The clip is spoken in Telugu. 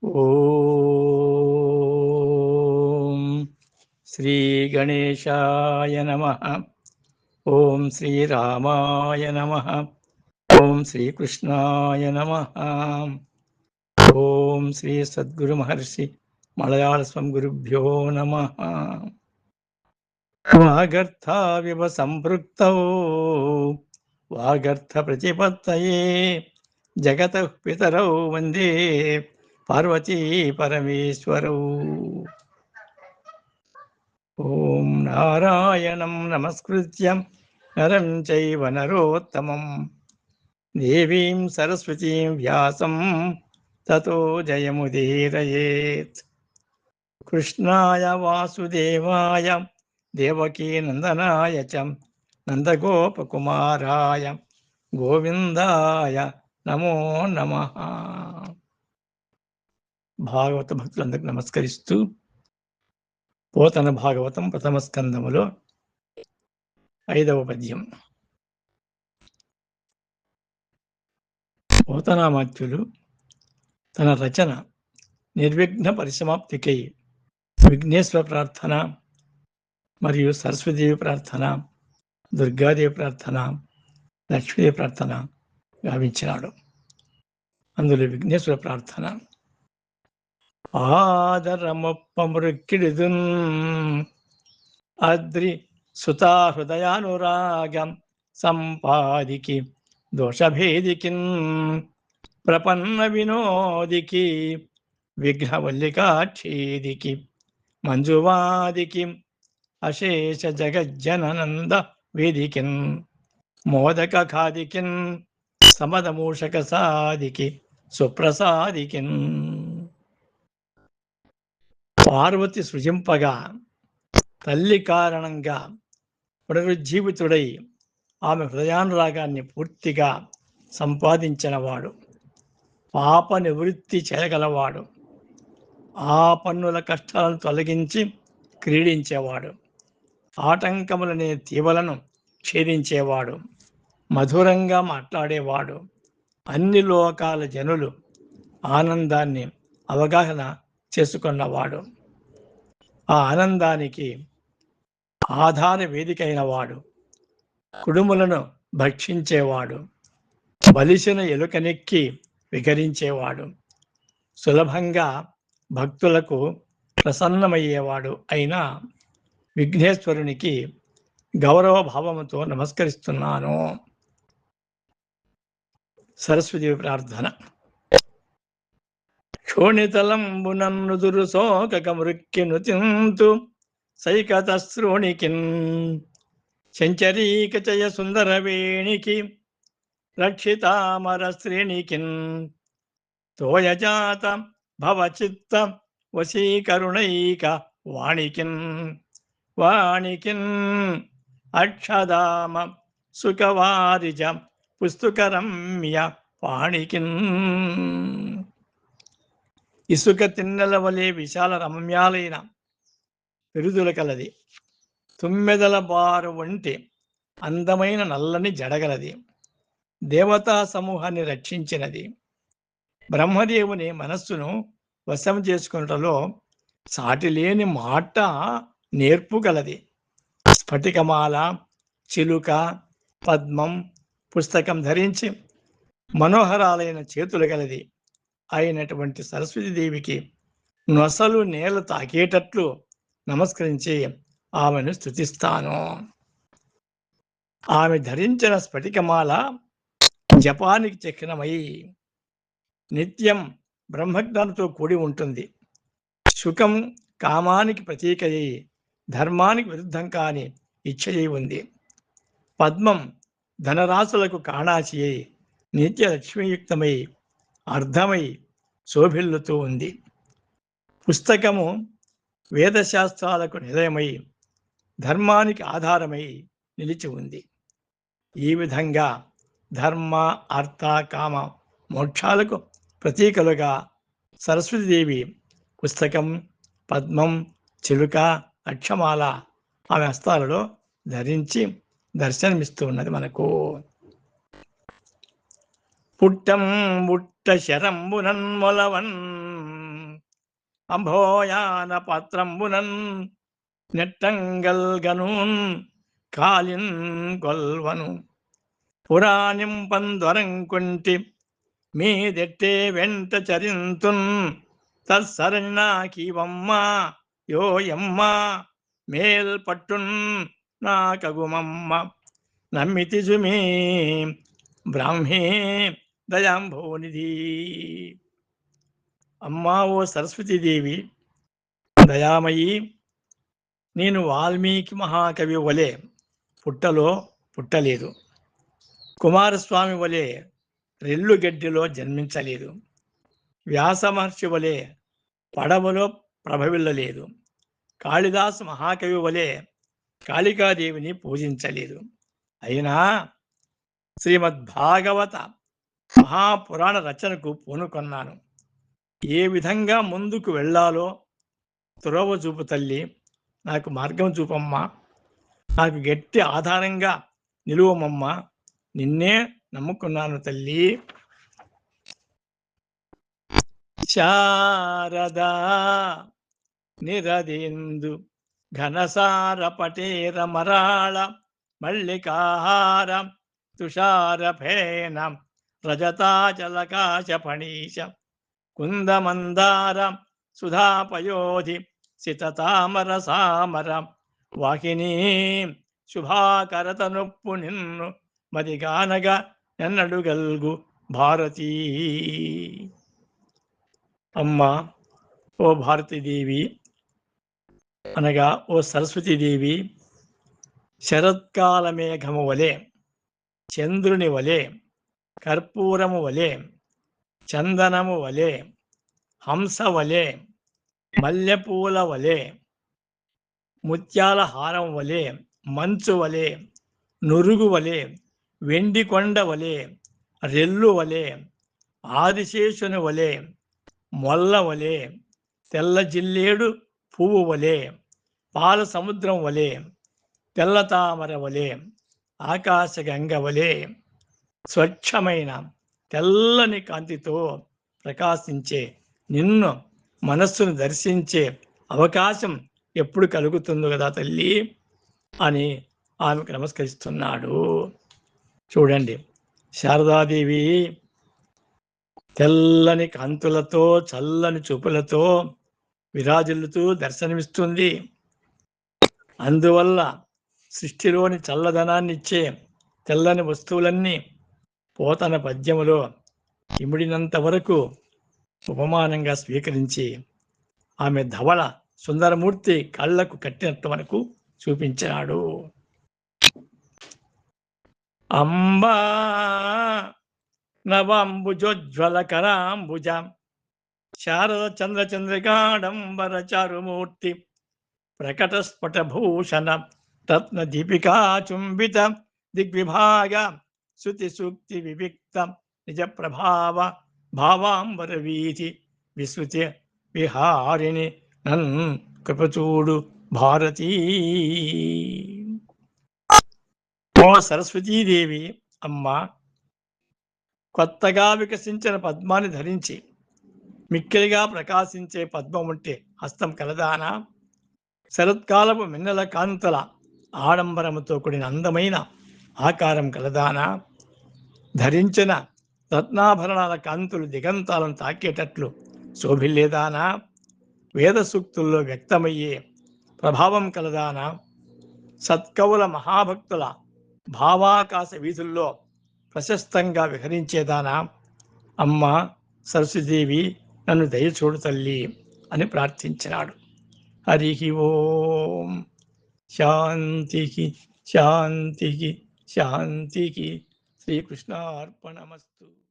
ఓం శ్రీ గణేశాయ నమః. ఓం శ్రీరామాయ నమః. ఓం శ్రీకృష్ణాయ నమః. ఓం శ్రీ సద్గురు మహర్షి మలయాళ స్వం గురుభ్యో నమః. వాగర్థావివ సంపృక్తౌ వాగర్థ ప్రతిపత్తయే జగతః పితరౌ వందే పార్వతీ పరమేశ్వరౌ. ఓం నారాయణం నమస్కృత్య నరం చైవ నరోత్తమం దేవీం సరస్వతీం వ్యాసం తతో జయముదీరయేత్. కృష్ణాయ వాసుదేవాయ దేవకీ నందనాయ చ నందగోపకుమారాయ గోవిందాయ నమో నమః. భాగవత భక్తులందరికీ నమస్కరిస్తూ పోతన భాగవతం ప్రథమ స్కందములో 5వ పద్యం. పోతనామాత్యులు తన రచన నిర్విఘ్న పరిసమాప్తికై విఘ్నేశ్వర ప్రార్థన మరియు సరస్వతీదేవి ప్రార్థన, దుర్గాదేవి ప్రార్థన, లక్ష్మీదేవి ప్రార్థన గావించినాడు. అందులో విఘ్నేశ్వర ప్రార్థన ఆదరమొప్పమృక్కిడిదున్ అద్రి సుతా హృదయానురాగం సంపాదికి దోషభేదికిన్ ప్రపన్న వినోదికి విఘ్నవల్లికాక్షేదికి మంజువాదికి అశేష జగజ్జననంద వేదికిన్ మోదక ఖాదికిన్ సమదమూషక సాదికి సుప్రసాదికిన్. పార్వతి సృజింపగా తల్లి కారణంగా పునరుజ్జీవితుడై ఆమె హృదయానురాగాన్ని పూర్తిగా సంపాదించినవాడు, పాప నివృత్తి చేయగలవాడు, ఆ పన్నుల కష్టాలను తొలగించి క్రీడించేవాడు, ఆటంకములనే తీవలను ఛేదించేవాడు, మధురంగా మాట్లాడేవాడు, అన్ని లోకాల జనులు ఆనందాన్ని అవగాహన చేసుకున్నవాడు, ఆ ఆనందానికి ఆధార వేదిక అయినవాడు, కుడుములను భక్షించేవాడు, బలిసిన ఎలుకనెక్కి వికరించేవాడు, సులభంగా భక్తులకు ప్రసన్నమయ్యేవాడు అయిన విఘ్నేశ్వరునికి గౌరవ భావముతో నమస్కరిస్తున్నాను. సరస్వతీదేవి ప్రార్థన. క్షోణితలంబునన్నుదురు శోకక మృక్కినుతింతు సైకతశ్రోణికిన్ శంచరీకచయ సుందరవేణికి రక్షితామర శ్రేణికిన్ తోయజాత భవచిత్త వశీకరుణైక వాణికిన్ వాణికిన్ అక్షదామ సుఖవారిజ పుస్తుకరమ్య పాణికిన్. ఇసుక తిన్నెల వలె విశాల రమ్యాలైన పెరుదుల కలది, తుమ్మెదల బారు వంటి అందమైన నల్లని జడగలది, దేవతా సమూహాన్ని రక్షించినది, బ్రహ్మదేవుని మనస్సును వశం చేసుకున్నటలో సాటిలేని మాట నేర్పుగలది, స్ఫటికమాల, చిలుక, పద్మం, పుస్తకం ధరించి మనోహరాలైన చేతులు గలది అయినటువంటి సరస్వతీదేవికి నొసలు నేల తాకేటట్లు నమస్కరించి ఆమెను స్తుతిస్తాను. ఆమె ధరించిన స్ఫటికమాల జపానికి చిహ్నమై నిత్యం బ్రహ్మజ్ఞానంతో కూడి ఉంటుంది. సుఖం కామానికి ప్రతీకయ్యి ధర్మానికి విరుద్ధం కాని ఇచ్చయి ఉంది. పద్మం ధనరాశులకు కాణాచి అయి నిత్య లక్ష్మీయుక్తమై అర్ధమై శోభిల్లుతూ ఉంది. పుస్తకము వేదశాస్త్రాలకు నిలయమై ధర్మానికి ఆధారమై నిలిచి ఉంది. ఈ విధంగా ధర్మ, అర్థ, కామ, మోక్షాలకు ప్రతీకలుగా సరస్వతీదేవి పుస్తకం, పద్మం, చిలుక, అక్షమాల ఆమె హస్తాలలో ధరించి దర్శనమిస్తూ ఉన్నది మనకు. పుట్టం బుట్ట శరంబునన్మొలవన్ అంభోయాన పాత్రంబునన్ నెట్టంగల్ గనూన్ కాలిన్ గొల్వను పురాణింపందొరంకుంటి మీదెట్టే వెంట చరింతున్ తత్సరణి నాకీవమ్మ యోయమ్మ మేల్ పట్టున్ నాకగుమమ్మ నమ్మితి సుమీ బ్రాహ్మీ దయాంభోనిధి. అమ్మా ఓ సరస్వతీదేవి దయామయి, నేను వాల్మీకి మహాకవి వలె పుట్టలో పుట్టలేదు, కుమారస్వామి వలె రెల్లుగడ్డిలో జన్మించలేదు, వ్యాస మహర్షి వలె పడవలో ప్రభవిల్లలేదు, కాళిదాసు మహాకవి వలె కాళికాదేవిని పూజించలేదు. అయినా శ్రీమద్భాగవత మహాపురాణ రచనకు పూనుకొన్నాను. ఏ విధంగా ముందుకు వెళ్ళాలో త్రోవ చూపు తల్లి, నాకు మార్గం చూపమ్మా, నాకు గట్టి ఆధారంగా నిలువమమ్మా, నిన్నే నమ్ముకున్నాను తల్లి. శారదా నిరదిందు ఘనసార పటేర మరాళ మల్లికాహార తుషారఫేన రజతాచలకాశ ఫణీశ కుందమందార సుధాపయోధి సితతామర సామర వాహిని శుభాకరత నొప్పు నిన్ను మదిగానగా ఎన్నడుగల్గు భారతీ. అమ్మా ఓ భారతీదేవి అనగా ఓ సరస్వతీదేవి, శరత్కాల మేఘము వలె, చంద్రుని వలె, కర్పూరము వలె, చందనము వలె, హంస వలె, మల్లెపూల వలె, ముత్యాల హారం వలె, మంచు వలె, నురుగు వలె, వెండి కొండ వలె, రెల్లు వలె, ఆదిశేషుని వలె, మొల్ల వలె, తెల్ల జిల్లేడు పువ్వు వలె, పాల సముద్రం వలె, తెల్ల తామర వలె, ఆకాశగంగ వలె స్వచ్ఛమైన తెల్లని కాంతితో ప్రకాశించే నిన్ను మనస్సును దర్శించే అవకాశం ఎప్పుడు కలుగుతుందో కదా తల్లి అని ఆమెకు నమస్కరిస్తున్నాడు. చూడండి, శారదాదేవి తెల్లని కాంతులతో చల్లని చూపులతో విరాజిల్లుతూ దర్శనమిస్తుంది. అందువల్ల సృష్టిలోని చల్లదనాన్ని ఇచ్చే తెల్లని వస్తువులన్నీ పోతన పద్యములో ఇమిడినంత వరకు ఉపమానంగా స్వీకరించి ఆమె ధవళ సుందరమూర్తి కళ్ళకు కట్టినట్టు మనకు చూపించాడు. అంబా నవాంబుజోజ్వల కరాంబుజ శారద చంద్రచంద్రికాడంబర చారుమూర్తి ప్రకట స్ఫుటభూషణ రత్న దీపికా చుంబిత దిగ్విభాగ శృతి సూక్తి వివిక్త నిజ ప్రభావ భావాంబర వీధి విశ్రుతి విహారిణి నన్ కృపచూడు భారతీ. ఓ సరస్వతీదేవి అమ్మ, కొత్తగా వికసించిన పద్మాన్ని ధరించి మిక్కిలిగా ప్రకాశించే పద్మం ఉంటే హస్తం కలదానా? శరత్కాలపు మిన్నెల కాంతుల ఆడంబరముతో కూడిన అందమైన ఆకారం కలదానా? ధరించిన రత్నాభరణాల కాంతులు దిగంతాలను తాకేటట్లు శోభిల్లేదానా? వేద సూక్తుల్లో వ్యక్తమయ్యే ప్రభావం కలదానా? సత్కవుల మహాభక్తుల భావాకాశ వీధుల్లో ప్రశస్తంగా విహరించేదానా? అమ్మ సరస్వతీదేవి, నన్ను దయచూడు తల్లి అని ప్రార్థించినాడు. హరి ఓం. శాంతికి శాంతికి శాంతికి. శ్రీకృష్ణార్పణమస్తు.